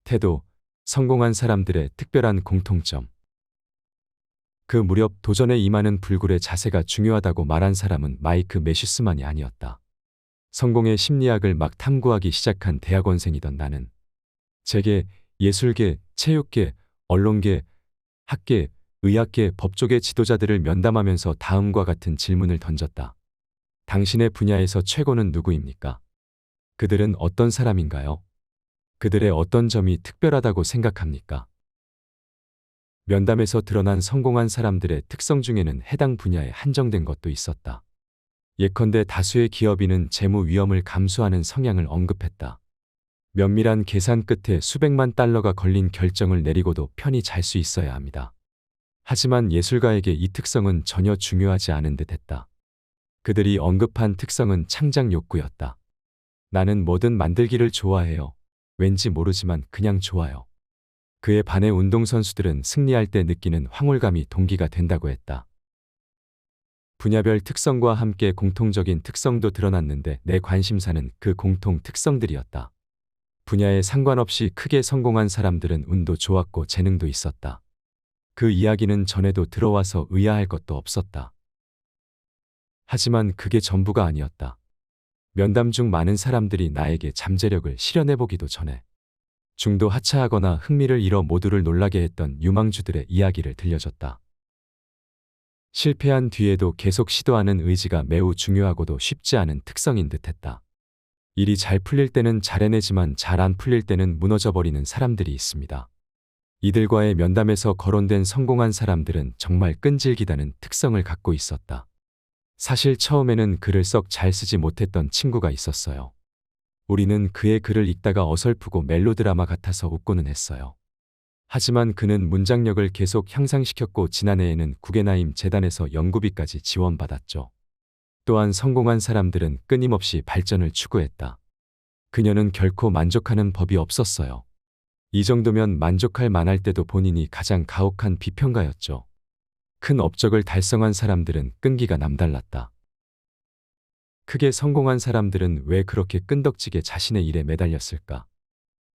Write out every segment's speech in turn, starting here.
태도, 성공한 사람들의 특별한 공통점. 그 무렵 도전에 임하는 불굴의 자세가 중요하다고 말한 사람은 마이크 매슈스만이 아니었다. 성공의 심리학을 막 탐구하기 시작한 대학원생이던 나는 재계, 예술계, 체육계, 언론계, 학계, 의학계, 법조계 지도자들을 면담하면서 다음과 같은 질문을 던졌다. 당신의 분야에서 최고는 누구입니까? 그들은 어떤 사람인가요? 그들의 어떤 점이 특별하다고 생각합니까? 면담에서 드러난 성공한 사람들의 특성 중에는 해당 분야에 한정된 것도 있었다. 예컨대 다수의 기업인은 재무 위험을 감수하는 성향을 언급했다. 면밀한 계산 끝에 수백만 달러가 걸린 결정을 내리고도 편히 잘 수 있어야 합니다. 하지만 예술가에게 이 특성은 전혀 중요하지 않은 듯했다. 그들이 언급한 특성은 창작 욕구였다. 나는 뭐든 만들기를 좋아해요. 왠지 모르지만 그냥 좋아요. 그에 반해 운동선수들은 승리할 때 느끼는 황홀감이 동기가 된다고 했다. 분야별 특성과 함께 공통적인 특성도 드러났는데 내 관심사는 그 공통 특성들이었다. 분야에 상관없이 크게 성공한 사람들은 운도 좋았고 재능도 있었다. 그 이야기는 전에도 들어와서 의아할 것도 없었다. 하지만 그게 전부가 아니었다. 면담 중 많은 사람들이 나에게 잠재력을 실현해보기도 전에 중도 하차하거나 흥미를 잃어 모두를 놀라게 했던 유망주들의 이야기를 들려줬다. 실패한 뒤에도 계속 시도하는 의지가 매우 중요하고도 쉽지 않은 특성인 듯했다. 일이 잘 풀릴 때는 잘 해내지만 잘 안 풀릴 때는 무너져버리는 사람들이 있습니다. 이들과의 면담에서 거론된 성공한 사람들은 정말 끈질기다는 특성을 갖고 있었다. 사실 처음에는 글을 썩 잘 쓰지 못했던 친구가 있었어요. 우리는 그의 글을 읽다가 어설프고 멜로드라마 같아서 웃고는 했어요. 하지만 그는 문장력을 계속 향상시켰고 지난해에는 구겐하임 재단에서 연구비까지 지원받았죠. 또한 성공한 사람들은 끊임없이 발전을 추구했다. 그녀는 결코 만족하는 법이 없었어요. 이 정도면 만족할 만할 때도 본인이 가장 가혹한 비평가였죠. 큰 업적을 달성한 사람들은 끈기가 남달랐다. 크게 성공한 사람들은 왜 그렇게 끈덕지게 자신의 일에 매달렸을까?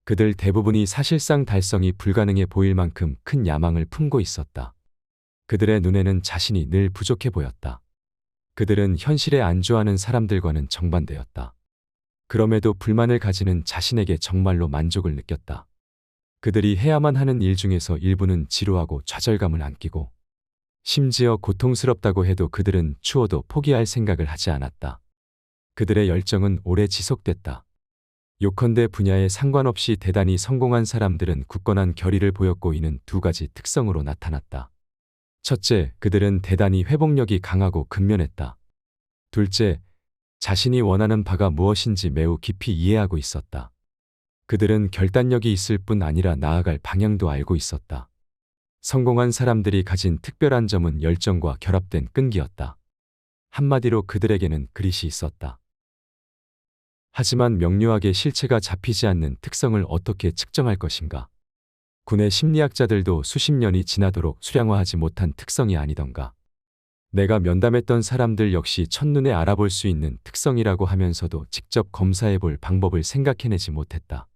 그들 대부분이 사실상 달성이 불가능해 보일 만큼 큰 야망을 품고 있었다. 그들의 눈에는 자신이 늘 부족해 보였다. 그들은 현실에 안주하는 사람들과는 정반대였다. 그럼에도 불만을 가지는 자신에게 정말로 만족을 느꼈다. 그들이 해야만 하는 일 중에서 일부는 지루하고 좌절감을 안기고 심지어 고통스럽다고 해도 그들은 추워도 포기할 생각을 하지 않았다. 그들의 열정은 오래 지속됐다. 요컨대 분야에 상관없이 대단히 성공한 사람들은 굳건한 결의를 보였고 이는 두 가지 특성으로 나타났다. 첫째, 그들은 대단히 회복력이 강하고 근면했다. 둘째, 자신이 원하는 바가 무엇인지 매우 깊이 이해하고 있었다. 그들은 결단력이 있을 뿐 아니라 나아갈 방향도 알고 있었다. 성공한 사람들이 가진 특별한 점은 열정과 결합된 끈기였다. 한마디로 그들에게는 그릿이 있었다. 하지만 명료하게 실체가 잡히지 않는 특성을 어떻게 측정할 것인가? 군의 심리학자들도 수십 년이 지나도록 수량화하지 못한 특성이 아니던가. 내가 면담했던 사람들 역시 첫눈에 알아볼 수 있는 특성이라고 하면서도 직접 검사해볼 방법을 생각해내지 못했다.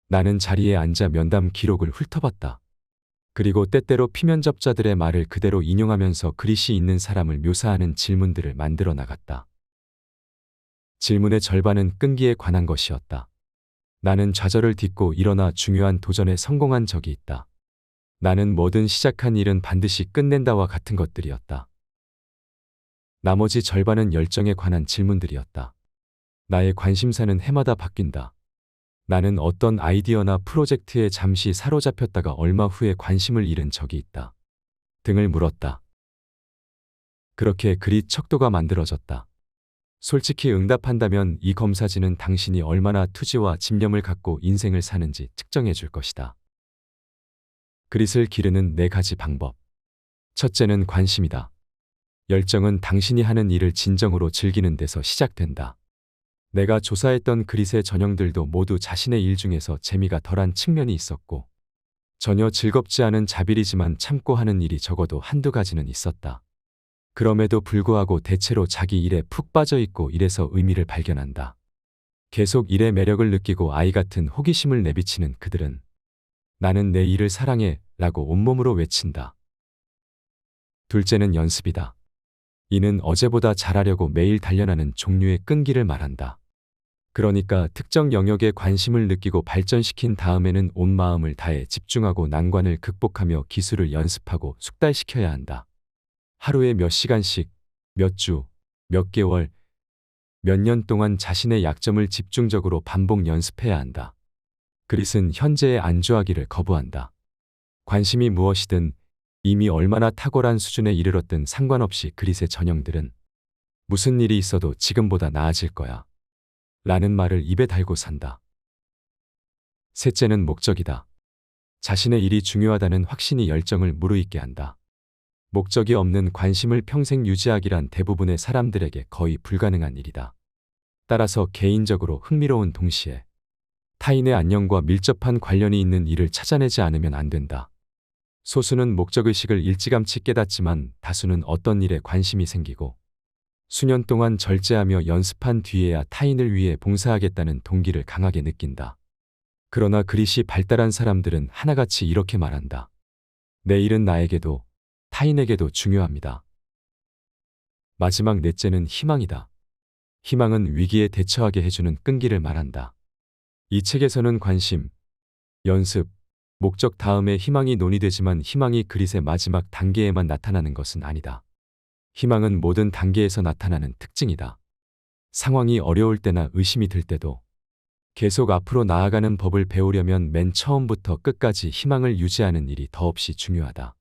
나는 자리에 앉아 면담 기록을 훑어봤다. 그리고 때때로 피면접자들의 말을 그대로 인용하면서 그릿이 있는 사람을 묘사하는 질문들을 만들어 나갔다. 질문의 절반은 끈기에 관한 것이었다. 나는 좌절을 딛고 일어나 중요한 도전에 성공한 적이 있다. 나는 뭐든 시작한 일은 반드시 끝낸다와 같은 것들이었다. 나머지 절반은 열정에 관한 질문들이었다. 나의 관심사는 해마다 바뀐다. 나는 어떤 아이디어나 프로젝트에 잠시 사로잡혔다가 얼마 후에 관심을 잃은 적이 있다. 등을 물었다. 그렇게 그릿 척도가 만들어졌다. 솔직히 응답한다면 이 검사지는 당신이 얼마나 투지와 집념을 갖고 인생을 사는지 측정해 줄 것이다. 그릿을 기르는 4가지 방법. 첫째는 관심이다. 열정은 당신이 하는 일을 진정으로 즐기는 데서 시작된다. 내가 조사했던 그릿의 전형들도 모두 자신의 일 중에서 재미가 덜한 측면이 있었고 전혀 즐겁지 않은 자비리지만 참고 하는 일이 적어도 한두 가지는 있었다. 그럼에도 불구하고 대체로 자기 일에 푹 빠져 있고 일에서 의미를 발견한다. 계속 일의 매력을 느끼고 아이 같은 호기심을 내비치는 그들은 나는 내 일을 사랑해 라고 온몸으로 외친다. 둘째는 연습이다. 이는 어제보다 잘하려고 매일 단련하는 종류의 끈기를 말한다. 그러니까 특정 영역에 관심을 느끼고 발전시킨 다음에는 온 마음을 다해 집중하고 난관을 극복하며 기술을 연습하고 숙달시켜야 한다. 하루에 몇 시간씩, 몇 주, 몇 개월, 몇 년 동안 자신의 약점을 집중적으로 반복 연습해야 한다. 그릿은 현재에 안주하기를 거부한다. 관심이 무엇이든 이미 얼마나 탁월한 수준에 이르렀든 상관없이 그릿의 전형들은 무슨 일이 있어도 지금보다 나아질 거야. 라는 말을 입에 달고 산다. 셋째는 목적이다. 자신의 일이 중요하다는 확신이 열정을 무르익게 한다. 목적이 없는 관심을 평생 유지하기란 대부분의 사람들에게 거의 불가능한 일이다. 따라서 개인적으로 흥미로운 동시에 타인의 안녕과 밀접한 관련이 있는 일을 찾아내지 않으면 안 된다. 소수는 목적의식을 일찌감치 깨닫지만 다수는 어떤 일에 관심이 생기고 수년 동안 절제하며 연습한 뒤에야 타인을 위해 봉사하겠다는 동기를 강하게 느낀다. 그러나 그릿이 발달한 사람들은 하나같이 이렇게 말한다. 내 일은 나에게도 타인에게도 중요합니다. 마지막 넷째는 희망이다. 희망은 위기에 대처하게 해주는 끈기를 말한다. 이 책에서는 관심, 연습, 목적 다음에 희망이 논의되지만 희망이 그릿의 마지막 단계에만 나타나는 것은 아니다. 희망은 모든 단계에서 나타나는 특징이다. 상황이 어려울 때나 의심이 들 때도 계속 앞으로 나아가는 법을 배우려면 맨 처음부터 끝까지 희망을 유지하는 일이 더없이 중요하다.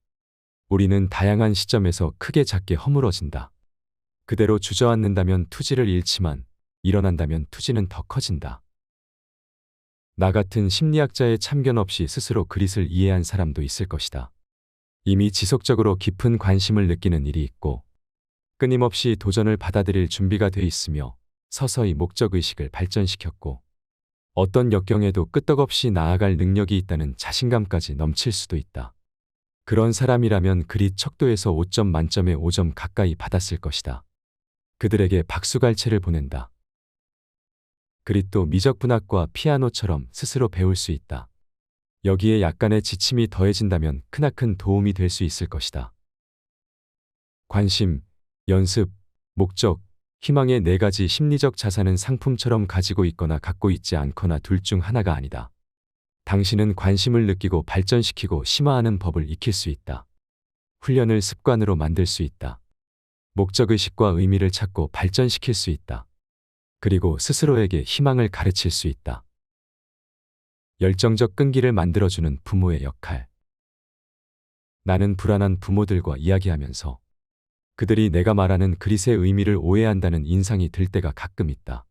우리는 다양한 시점에서 크게 작게 허물어진다. 그대로 주저앉는다면 투지를 잃지만 일어난다면 투지는 더 커진다. 나 같은 심리학자의 참견 없이 스스로 그릿을 이해한 사람도 있을 것이다. 이미 지속적으로 깊은 관심을 느끼는 일이 있고 끊임없이 도전을 받아들일 준비가 돼 있으며 서서히 목적의식을 발전시켰고 어떤 역경에도 끄떡없이 나아갈 능력이 있다는 자신감까지 넘칠 수도 있다. 그런 사람이라면 그릿 척도에서 5점 만점에 5점 가까이 받았을 것이다. 그들에게 박수갈채를 보낸다. 그릿도 미적분학과 피아노처럼 스스로 배울 수 있다. 여기에 약간의 지침이 더해진다면 크나큰 도움이 될 수 있을 것이다. 관심, 연습, 목적, 희망의 네 가지 심리적 자산은 상품처럼 가지고 있거나 갖고 있지 않거나 둘 중 하나가 아니다. 당신은 관심을 느끼고 발전시키고 심화하는 법을 익힐 수 있다. 훈련을 습관으로 만들 수 있다. 목적의식과 의미를 찾고 발전시킬 수 있다. 그리고 스스로에게 희망을 가르칠 수 있다. 열정적 끈기를 만들어주는 부모의 역할. 나는 불안한 부모들과 이야기하면서 그들이 내가 말하는 그릿의 의미를 오해한다는 인상이 들 때가 가끔 있다.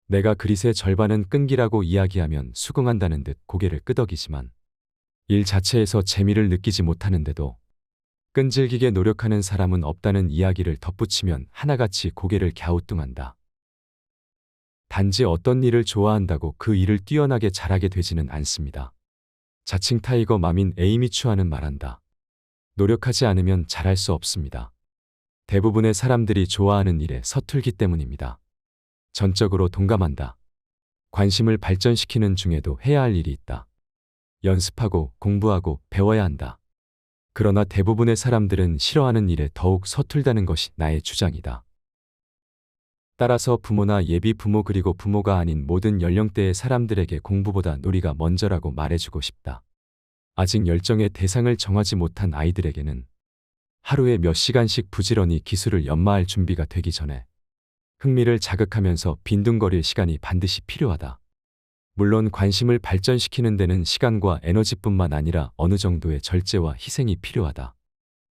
내가 그릿의 절반은 끈기라고 이야기하면 수긍한다는 듯 고개를 끄덕이지만 일 자체에서 재미를 느끼지 못하는데도 끈질기게 노력하는 사람은 없다는 이야기를 덧붙이면 하나같이 고개를 갸우뚱한다. 단지 어떤 일을 좋아한다고 그 일을 뛰어나게 잘하게 되지는 않습니다. 자칭 타이거 맘인 에이미 추아는 말한다. 노력하지 않으면 잘할 수 없습니다. 대부분의 사람들이 좋아하는 일에 서툴기 때문입니다. 전적으로 동감한다. 관심을 발전시키는 중에도 해야 할 일이 있다. 연습하고 공부하고 배워야 한다. 그러나 대부분의 사람들은 싫어하는 일에 더욱 서툴다는 것이 나의 주장이다. 따라서 부모나 예비 부모 그리고 부모가 아닌 모든 연령대의 사람들에게 공부보다 놀이가 먼저라고 말해주고 싶다. 아직 열정의 대상을 정하지 못한 아이들에게는 하루에 몇 시간씩 부지런히 기술을 연마할 준비가 되기 전에 흥미를 자극하면서 빈둥거릴 시간이 반드시 필요하다. 물론 관심을 발전시키는 데는 시간과 에너지뿐만 아니라 어느 정도의 절제와 희생이 필요하다.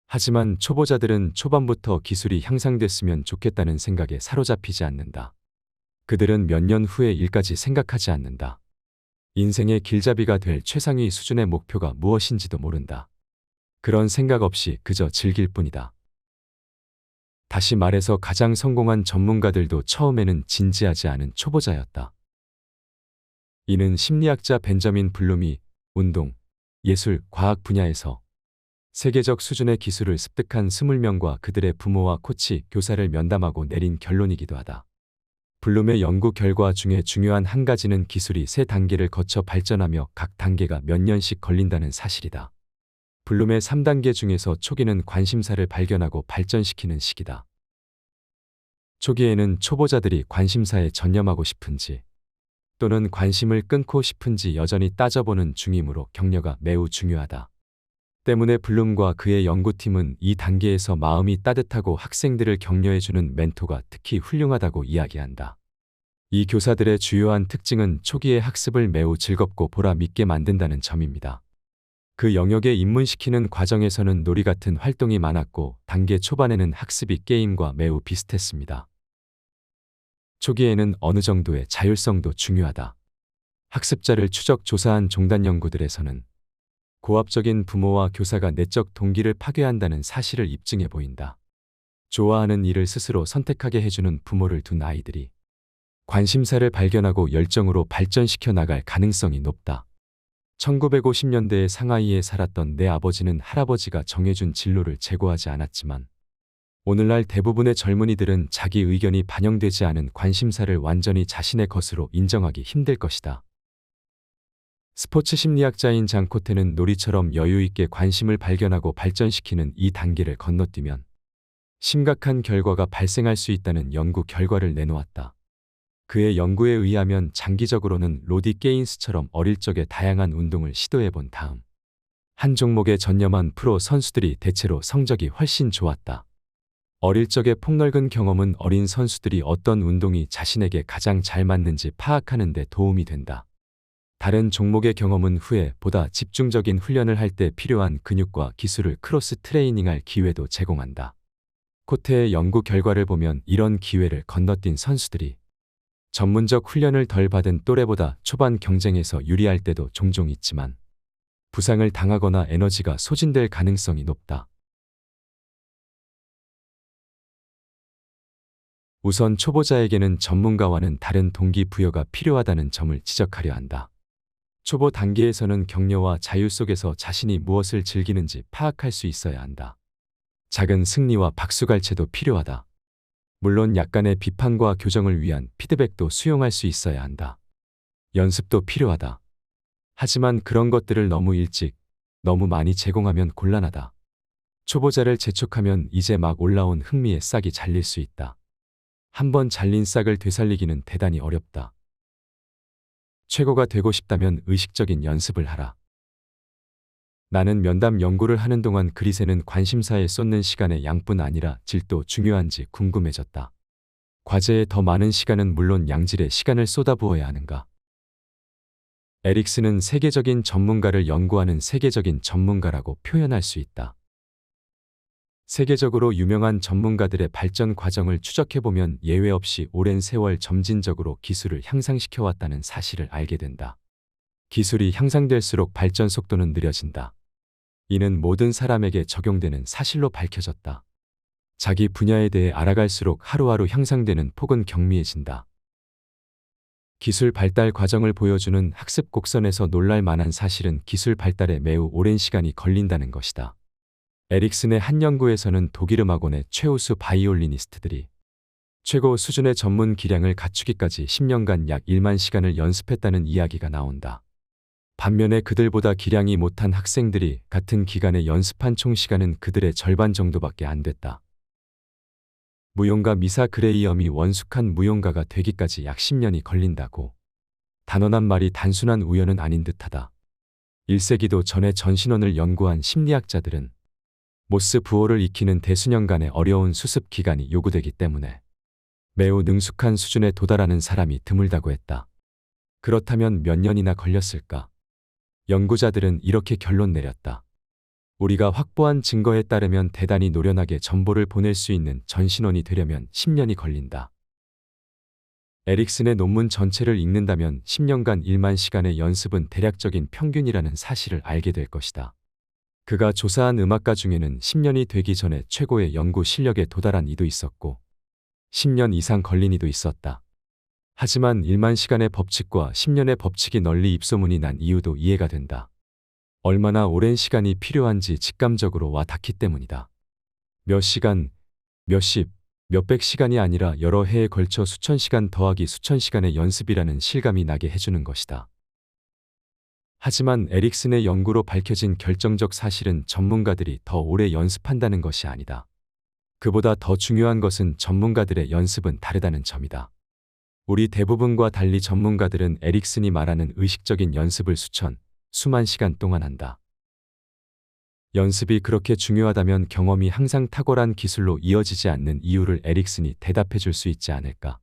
하지만 초보자들은 초반부터 기술이 향상됐으면 좋겠다는 생각에 사로잡히지 않는다. 그들은 몇 년 후의 일까지 생각하지 않는다. 인생의 길잡이가 될 최상위 수준의 목표가 무엇인지도 모른다. 그런 생각 없이 그저 즐길 뿐이다. 다시 말해서 가장 성공한 전문가들도 처음에는 진지하지 않은 초보자였다. 이는 심리학자 벤저민 블룸이 운동, 예술, 과학 분야에서 세계적 수준의 기술을 습득한 20명과 그들의 부모와 코치, 교사를 면담하고 내린 결론이기도 하다. 블룸의 연구 결과 중에 중요한 한 가지는 기술이 세 단계를 거쳐 발전하며 각 단계가 몇 년씩 걸린다는 사실이다. 블룸의 3단계 중에서 초기는 관심사를 발견하고 발전시키는 시기다. 초기에는 초보자들이 관심사에 전념하고 싶은지 또는 관심을 끊고 싶은지 여전히 따져보는 중이므로 격려가 매우 중요하다. 때문에 블룸과 그의 연구팀은 이 단계에서 마음이 따뜻하고 학생들을 격려해주는 멘토가 특히 훌륭하다고 이야기한다. 이 교사들의 주요한 특징은 초기의 학습을 매우 즐겁고 보람 있게 만든다는 점입니다. 그 영역에 입문시키는 과정에서는 놀이 같은 활동이 많았고 단계 초반에는 학습이 게임과 매우 비슷했습니다. 초기에는 어느 정도의 자율성도 중요하다. 학습자를 추적 조사한 종단 연구들에서는 고압적인 부모와 교사가 내적 동기를 파괴한다는 사실을 입증해 보인다. 좋아하는 일을 스스로 선택하게 해주는 부모를 둔 아이들이 관심사를 발견하고 열정으로 발전시켜 나갈 가능성이 높다. 1950년대에 상하이에 살았던 내 아버지는 할아버지가 정해준 진로를 제고하지 않았지만 오늘날 대부분의 젊은이들은 자기 의견이 반영되지 않은 관심사를 완전히 자신의 것으로 인정하기 힘들 것이다. 스포츠 심리학자인 장 코테는 놀이처럼 여유 있게 관심을 발견하고 발전시키는 이 단계를 건너뛰면 심각한 결과가 발생할 수 있다는 연구 결과를 내놓았다. 그의 연구에 의하면 장기적으로는 로디 게인스처럼 어릴 적에 다양한 운동을 시도해 본 다음 한 종목에 전념한 프로 선수들이 대체로 성적이 훨씬 좋았다. 어릴 적의 폭넓은 경험은 어린 선수들이 어떤 운동이 자신에게 가장 잘 맞는지 파악하는 데 도움이 된다. 다른 종목의 경험은 후에 보다 집중적인 훈련을 할 때 필요한 근육과 기술을 크로스 트레이닝할 기회도 제공한다. 코테의 연구 결과를 보면 이런 기회를 건너뛴 선수들이 전문적 훈련을 덜 받은 또래보다 초반 경쟁에서 유리할 때도 종종 있지만 부상을 당하거나 에너지가 소진될 가능성이 높다. 우선 초보자에게는 전문가와는 다른 동기부여가 필요하다는 점을 지적하려 한다. 초보 단계에서는 격려와 자유 속에서 자신이 무엇을 즐기는지 파악할 수 있어야 한다. 작은 승리와 박수갈채도 필요하다. 물론 약간의 비판과 교정을 위한 피드백도 수용할 수 있어야 한다. 연습도 필요하다. 하지만 그런 것들을 너무 일찍, 너무 많이 제공하면 곤란하다. 초보자를 재촉하면 이제 막 올라온 흥미의 싹이 잘릴 수 있다. 한번 잘린 싹을 되살리기는 대단히 어렵다. 최고가 되고 싶다면 의식적인 연습을 하라. 나는 면담 연구를 하는 동안 그릿에는 관심사에 쏟는 시간의 양뿐 아니라 질도 중요한지 궁금해졌다. 과제에 더 많은 시간은 물론 양질의 시간을 쏟아부어야 하는가? 에릭슨은 세계적인 전문가를 연구하는 세계적인 전문가라고 표현할 수 있다. 세계적으로 유명한 전문가들의 발전 과정을 추적해보면 예외 없이 오랜 세월 점진적으로 기술을 향상시켜 왔다는 사실을 알게 된다. 기술이 향상될수록 발전 속도는 느려진다. 이는 모든 사람에게 적용되는 사실로 밝혀졌다. 자기 분야에 대해 알아갈수록 하루하루 향상되는 폭은 경미해진다. 기술 발달 과정을 보여주는 학습 곡선에서 놀랄 만한 사실은 기술 발달에 매우 오랜 시간이 걸린다는 것이다. 에릭슨의 한 연구에서는 독일 음악원의 최우수 바이올리니스트들이 최고 수준의 전문 기량을 갖추기까지 10년간 약 1만 시간을 연습했다는 이야기가 나온다. 반면에 그들보다 기량이 못한 학생들이 같은 기간에 연습한 총 시간은 그들의 절반 정도밖에 안 됐다. 무용가 미사 그레이엄이 원숙한 무용가가 되기까지 약 10년이 걸린다고. 단언한 말이 단순한 우연은 아닌 듯하다. 1세기도 전에 전신원을 연구한 심리학자들은 모스 부호를 익히는 대수년간의 어려운 수습 기간이 요구되기 때문에 매우 능숙한 수준에 도달하는 사람이 드물다고 했다. 그렇다면 몇 년이나 걸렸을까? 연구자들은 이렇게 결론 내렸다. 우리가 확보한 증거에 따르면 대단히 노련하게 정보를 보낼 수 있는 전신원이 되려면 10년이 걸린다. 에릭슨의 논문 전체를 읽는다면 10년간 1만 시간의 연습은 대략적인 평균이라는 사실을 알게 될 것이다. 그가 조사한 음악가 중에는 10년이 되기 전에 최고의 연구 실력에 도달한 이도 있었고 10년 이상 걸린 이도 있었다. 하지만 1만 시간의 법칙과 10년의 법칙이 널리 입소문이 난 이유도 이해가 된다. 얼마나 오랜 시간이 필요한지 직감적으로 와 닿기 때문이다. 몇 시간, 몇 십, 몇백 시간이 아니라 여러 해에 걸쳐 수천 시간 더하기 수천 시간의 연습이라는 실감이 나게 해주는 것이다. 하지만 에릭슨의 연구로 밝혀진 결정적 사실은 전문가들이 더 오래 연습한다는 것이 아니다. 그보다 더 중요한 것은 전문가들의 연습은 다르다는 점이다. 우리 대부분과 달리 전문가들은 에릭슨이 말하는 의식적인 연습을 수만 시간 동안 한다. 연습이 그렇게 중요하다면 경험이 항상 탁월한 기술로 이어지지 않는 이유를 에릭슨이 대답해 줄 수 있지 않을까?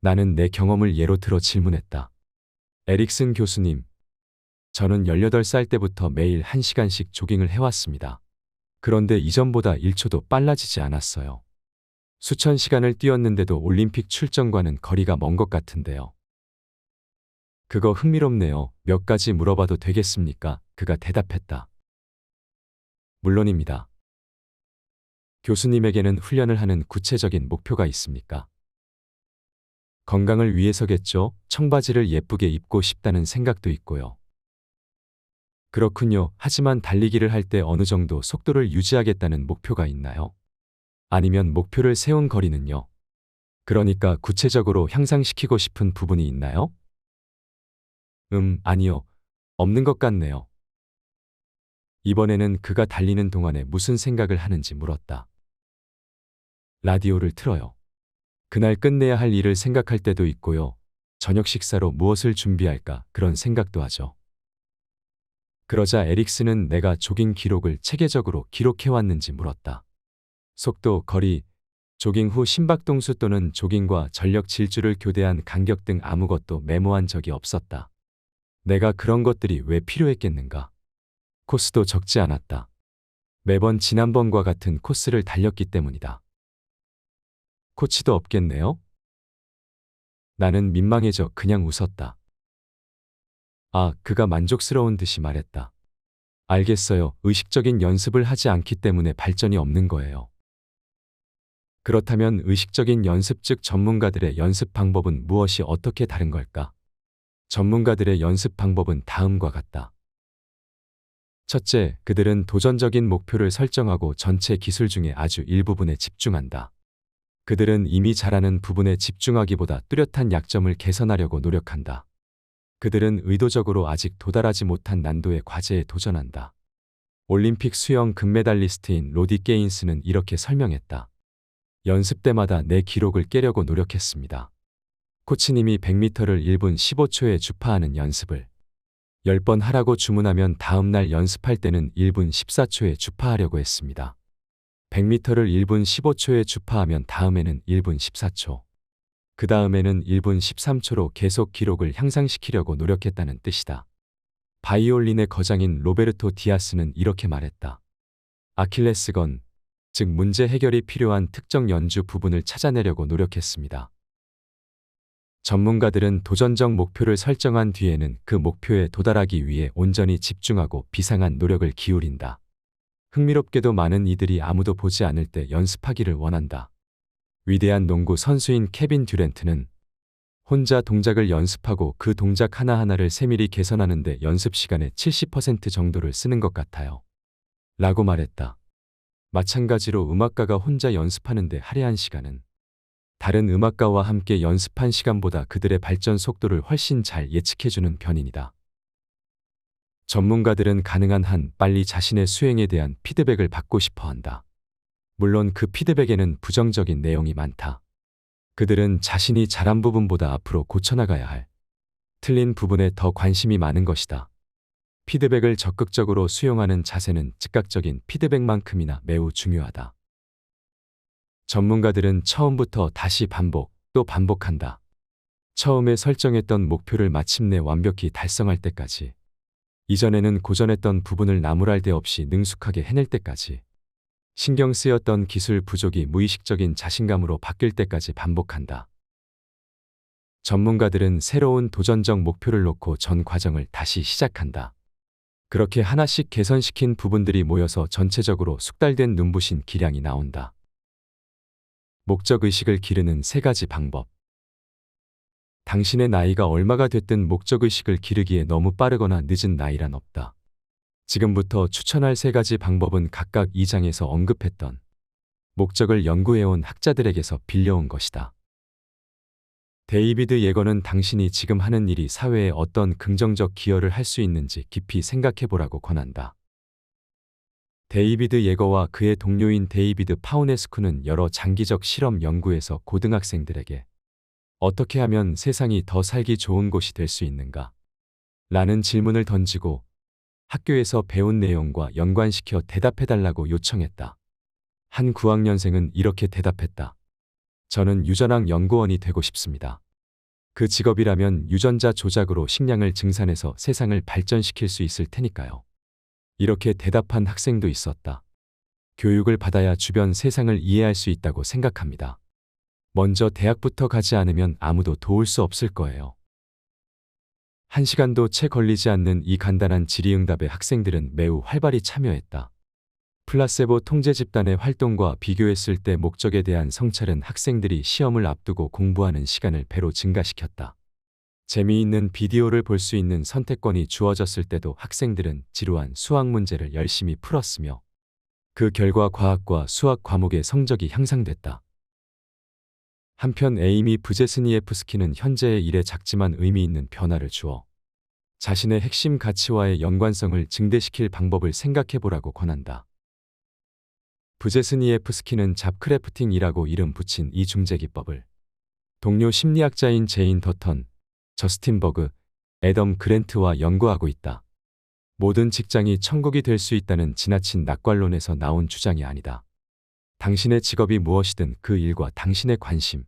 나는 내 경험을 예로 들어 질문했다. 에릭슨 교수님, 저는 18살 때부터 매일 1시간씩 조깅을 해왔습니다. 그런데 이전보다 1초도 빨라지지 않았어요. 수천 시간을 뛰었는데도 올림픽 출전과는 거리가 먼 것 같은데요. 그거 흥미롭네요. 몇 가지 물어봐도 되겠습니까? 그가 대답했다. 물론입니다. 교수님에게는 훈련을 하는 구체적인 목표가 있습니까? 건강을 위해서겠죠. 청바지를 예쁘게 입고 싶다는 생각도 있고요. 그렇군요. 하지만 달리기를 할 때 어느 정도 속도를 유지하겠다는 목표가 있나요? 아니면 목표를 세운 거리는요? 그러니까 구체적으로 향상시키고 싶은 부분이 있나요? 아니요. 없는 것 같네요. 이번에는 그가 달리는 동안에 무슨 생각을 하는지 물었다. 라디오를 틀어요. 그날 끝내야 할 일을 생각할 때도 있고요. 저녁 식사로 무엇을 준비할까 그런 생각도 하죠. 그러자 에릭슨은 내가 조깅 기록을 체계적으로 기록해왔는지 물었다. 속도, 거리, 조깅 후 심박동수 또는 조깅과 전력 질주를 교대한 간격 등 아무것도 메모한 적이 없었다. 내가 그런 것들이 왜 필요했겠는가? 코스도 적지 않았다. 매번 지난번과 같은 코스를 달렸기 때문이다. 코치도 없겠네요? 나는 민망해져 그냥 웃었다. 그가 만족스러운 듯이 말했다. 알겠어요. 의식적인 연습을 하지 않기 때문에 발전이 없는 거예요. 그렇다면 의식적인 연습 즉 전문가들의 연습 방법은 무엇이 어떻게 다른 걸까? 전문가들의 연습 방법은 다음과 같다. 첫째, 그들은 도전적인 목표를 설정하고 전체 기술 중에 아주 일부분에 집중한다. 그들은 이미 잘하는 부분에 집중하기보다 뚜렷한 약점을 개선하려고 노력한다. 그들은 의도적으로 아직 도달하지 못한 난도의 과제에 도전한다. 올림픽 수영 금메달리스트인 로디 게인스는 이렇게 설명했다. 연습 때마다 내 기록을 깨려고 노력했습니다. 코치님이 100m를 1분 15초에 주파하는 연습을 10번 하라고 주문하면 다음날 연습할 때는 1분 14초에 주파하려고 했습니다. 100m를 1분 15초에 주파하면 다음에는 1분 14초. 그 다음에는 1분 13초로 계속 기록을 향상시키려고 노력했다는 뜻이다. 바이올린의 거장인 로베르토 디아스는 이렇게 말했다. 아킬레스건, 즉 문제 해결이 필요한 특정 연주 부분을 찾아내려고 노력했습니다. 전문가들은 도전적 목표를 설정한 뒤에는 그 목표에 도달하기 위해 온전히 집중하고 비상한 노력을 기울인다. 흥미롭게도 많은 이들이 아무도 보지 않을 때 연습하기를 원한다. 위대한 농구 선수인 케빈 듀란트는 혼자 동작을 연습하고 그 동작 하나하나를 세밀히 개선하는데 연습 시간의 70% 정도를 쓰는 것 같아요. 라고 말했다. 마찬가지로 음악가가 혼자 연습하는데 할애한 시간은 다른 음악가와 함께 연습한 시간보다 그들의 발전 속도를 훨씬 잘 예측해주는 편입니다. 전문가들은 가능한 한 빨리 자신의 수행에 대한 피드백을 받고 싶어 한다. 물론 그 피드백에는 부정적인 내용이 많다. 그들은 자신이 잘한 부분보다 앞으로 고쳐나가야 할 틀린 부분에 더 관심이 많은 것이다. 피드백을 적극적으로 수용하는 자세는 즉각적인 피드백만큼이나 매우 중요하다. 전문가들은 처음부터 다시 반복, 또 반복한다. 처음에 설정했던 목표를 마침내 완벽히 달성할 때까지. 이전에는 고전했던 부분을 나무랄 데 없이 능숙하게 해낼 때까지. 신경 쓰였던 기술 부족이 무의식적인 자신감으로 바뀔 때까지 반복한다. 전문가들은 새로운 도전적 목표를 놓고 전 과정을 다시 시작한다. 그렇게 하나씩 개선시킨 부분들이 모여서 전체적으로 숙달된 눈부신 기량이 나온다. 목적의식을 기르는 3가지 방법. 당신의 나이가 얼마가 됐든 목적의식을 기르기에 너무 빠르거나 늦은 나이란 없다. 지금부터 추천할 3가지 방법은 각각 2장에서 언급했던 목적을 연구해온 학자들에게서 빌려온 것이다. 데이비드 예거는 당신이 지금 하는 일이 사회에 어떤 긍정적 기여를 할 수 있는지 깊이 생각해보라고 권한다. 데이비드 예거와 그의 동료인 데이비드 파우네스쿠는 여러 장기적 실험 연구에서 고등학생들에게 어떻게 하면 세상이 더 살기 좋은 곳이 될 수 있는가? 라는 질문을 던지고 학교에서 배운 내용과 연관시켜 대답해달라고 요청했다. 한 9학년생은 이렇게 대답했다. 저는 유전학 연구원이 되고 싶습니다. 그 직업이라면 유전자 조작으로 식량을 증산해서 세상을 발전시킬 수 있을 테니까요. 이렇게 대답한 학생도 있었다. 교육을 받아야 주변 세상을 이해할 수 있다고 생각합니다. 먼저 대학부터 가지 않으면 아무도 도울 수 없을 거예요. 1시간도 채 걸리지 않는 이 간단한 질의응답에 학생들은 매우 활발히 참여했다. 플라세보 통제 집단의 활동과 비교했을 때 목적에 대한 성찰은 학생들이 시험을 앞두고 공부하는 시간을 배로 증가시켰다. 재미있는 비디오를 볼 수 있는 선택권이 주어졌을 때도 학생들은 지루한 수학 문제를 열심히 풀었으며 그 결과 과학과 수학 과목의 성적이 향상됐다. 한편 에이미 브제스니예프스키는 현재의 일에 작지만 의미 있는 변화를 주어 자신의 핵심 가치와의 연관성을 증대시킬 방법을 생각해보라고 권한다. 브제스니예프스키는 잡크래프팅이라고 이름 붙인 이 중재기법을 동료 심리학자인 제인 더턴, 저스틴 버그, 애덤 그랜트와 연구하고 있다. 모든 직장이 천국이 될 수 있다는 지나친 낙관론에서 나온 주장이 아니다. 당신의 직업이 무엇이든 그 일과 당신의 관심,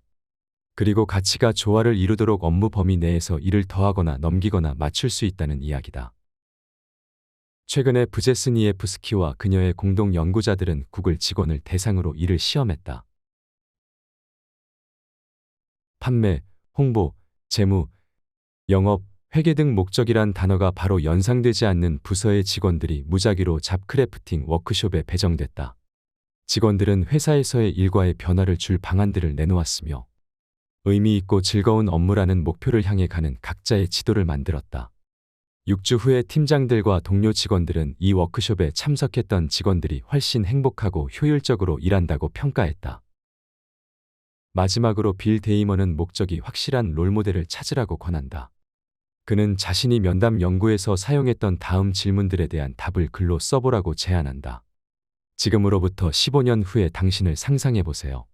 그리고 가치가 조화를 이루도록 업무 범위 내에서 일을 더하거나 넘기거나 맞출 수 있다는 이야기다. 최근에 브제스니예프스키와 그녀의 공동 연구자들은 구글 직원을 대상으로 이를 시험했다. 판매, 홍보, 재무, 영업, 회계 등 목적이란 단어가 바로 연상되지 않는 부서의 직원들이 무작위로 잡크래프팅 워크숍에 배정됐다. 직원들은 회사에서의 일과의 변화를 줄 방안들을 내놓았으며 의미 있고 즐거운 업무라는 목표를 향해 가는 각자의 지도를 만들었다. 6주 후에 팀장들과 동료 직원들은 이 워크숍에 참석했던 직원들이 훨씬 행복하고 효율적으로 일한다고 평가했다. 마지막으로 빌 데이먼은 목적이 확실한 롤모델을 찾으라고 권한다. 그는 자신이 면담 연구에서 사용했던 다음 질문들에 대한 답을 글로 써보라고 제안한다. 지금으로부터 15년 후에 당신을 상상해 보세요.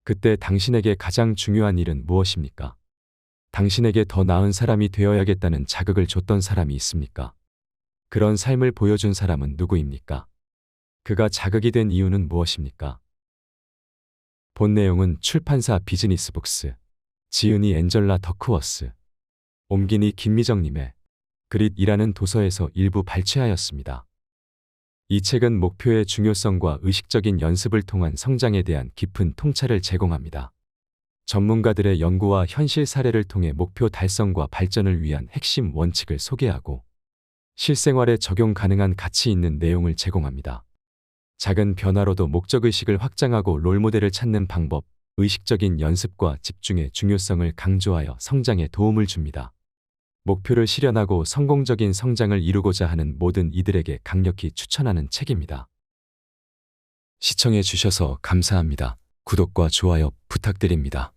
그때 당신에게 가장 중요한 일은 무엇입니까? 당신에게 더 나은 사람이 되어야겠다는 자극을 줬던 사람이 있습니까? 그런 삶을 보여준 사람은 누구입니까? 그가 자극이 된 이유는 무엇입니까? 본 내용은 출판사 비즈니스북스, 지은이 엔젤라 더크워스, 옮기니 김미정님의 그릿이라는 도서에서 일부 발췌하였습니다. 이 책은 목표의 중요성과 의식적인 연습을 통한 성장에 대한 깊은 통찰을 제공합니다. 전문가들의 연구와 현실 사례를 통해 목표 달성과 발전을 위한 핵심 원칙을 소개하고 실생활에 적용 가능한 가치 있는 내용을 제공합니다. 작은 변화로도 목적의식을 확장하고 롤모델을 찾는 방법, 의식적인 연습과 집중의 중요성을 강조하여 성장에 도움을 줍니다. 목표를 실현하고 성공적인 성장을 이루고자 하는 모든 이들에게 강력히 추천하는 책입니다. 시청해 주셔서 감사합니다. 구독과 좋아요 부탁드립니다.